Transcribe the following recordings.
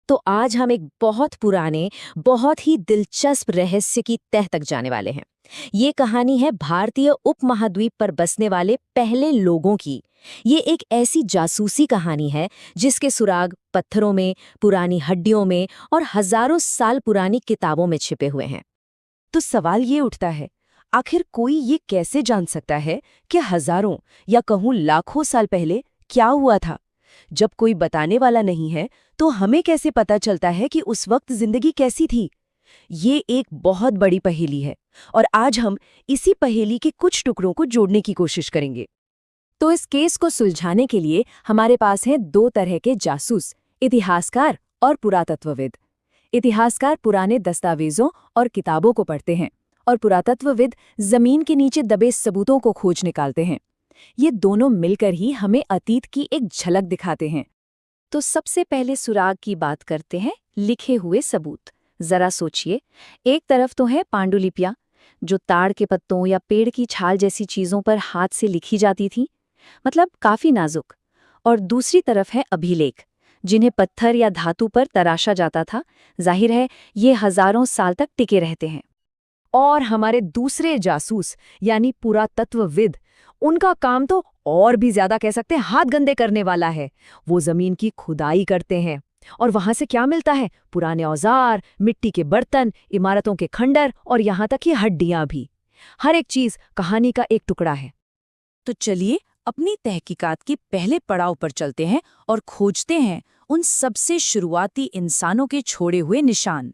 तो आज हम एक बहुत पुराने, बहुत ही दिलचस्प रहस्य की तह तक जाने वाले हैं। ये कहानी है भारतीय उपमहाद्वीप पर बसने वाले पहले लोगों की। ये एक ऐसी जासूसी कहानी है जिसके सुराग पत्थरों में, पुरानी हड्डियों में और हजारों साल पुरानी किताबों में छिपे हुए हैं। तो सवाल ये उठता है, आखिर कोई ये कैसे जान सकता है कि हजारों या कहूँ लाखों साल पहले क्या हुआ था? जब कोई बताने वाला नहीं है, तो हमें कैसे पता चलता है कि उस वक्त जिंदगी कैसी थी? ये एक बहुत बड़ी पहेली है और आज हम इसी पहेली के कुछ टुकड़ों को जोड़ने की कोशिश करेंगे। तो इस केस को सुलझाने के लिए हमारे पास हैं दो तरह के जासूस, इतिहासकार और पुरातत्वविद। इतिहासकार पुराने दस्तावेजों और किताबों को पढ़ते हैं और पुरातत्वविद जमीन के नीचे दबे सबूतों को खोज निकालते हैं। ये दोनों मिलकर ही हमें अतीत की एक झलक दिखाते हैं। तो सबसे पहले सुराग की बात करते हैं, लिखे हुए सबूत। जरा सोचिए, एक तरफ तो है पांडुलिपियां, जो ताड़ के पत्तों या पेड़ की छाल जैसी चीजों पर हाथ से लिखी जाती थी, मतलब काफी नाजुक। और दूसरी तरफ है अभिलेख, जिन्हें पत्थर या धातु पर तराशा जाता था। जाहिर है ये हजारों साल तक टिके रहते हैं। और हमारे दूसरे जासूस यानी पुरातत्वविद, उनका काम तो और भी ज्यादा कह सकते हैं हाथ गंदे करने वाला है। वो जमीन की खुदाई करते हैं और वहां से क्या मिलता है? पुराने औजार, मिट्टी के बर्तन, इमारतों के खंडर और यहाँ तक कि हड्डियां भी। हर एक चीज कहानी का एक टुकड़ा है। तो चलिए अपनी तहकीकात के पहले पड़ाव पर चलते हैं और खोजते हैं उन सबसे शुरुआती इंसानों के छोड़े हुए निशान।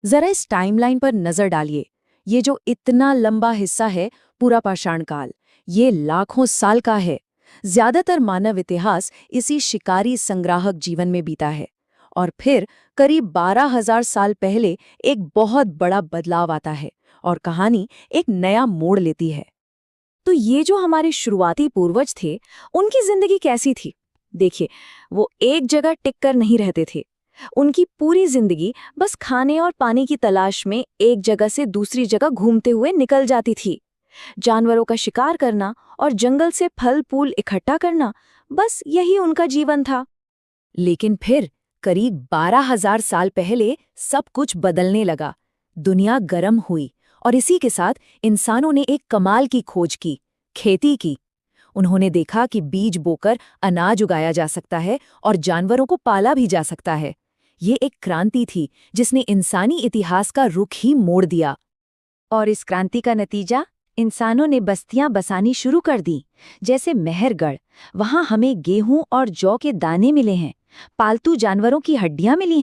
जरा इस टाइमलाइन पर नजर डालिए। ये जो इतना लंबा हिस्सा है, पूरा पाषाण काल, ये लाखों साल का है। ज्यादातर मानव इतिहास इसी शिकारी संग्राहक जीवन में बीता है और फिर करीब 12,000 साल पहले एक बहुत बड़ा बदलाव आता है और कहानी एक नया मोड़ लेती है। तो ये जो हमारे शुरुआती पूर्वज थे, उनकी जिंदगी कैसी थी? देखिए, वो एक जगह टिक कर नहीं रहते थे। उनकी पूरी जिंदगी बस खाने और पानी की तलाश में एक जगह से दूसरी जगह घूमते हुए निकल जाती थी। जानवरों का शिकार करना और जंगल से फल फूल इकट्ठा करना, बस यही उनका जीवन था। लेकिन फिर करीब 12,000 साल पहले सब कुछ बदलने लगा। दुनिया गर्म हुई और इसी के साथ इंसानों ने एक कमाल की खोज की, खेती की। उन्होंने देखा कि बीज बोकर अनाज उगाया जा सकता है और जानवरों को पाला भी जा सकता है। ये एक क्रांति थी जिसने इंसानी इतिहास का रुख ही मोड़ दिया। और इस क्रांति का नतीजा, इंसानों ने बस्तियां बसानी शुरू कर दी, जैसे मेहरगढ़। वहां हमें गेहूं और जौ के दाने मिले हैं, पालतू जानवरों की हड्डियां मिली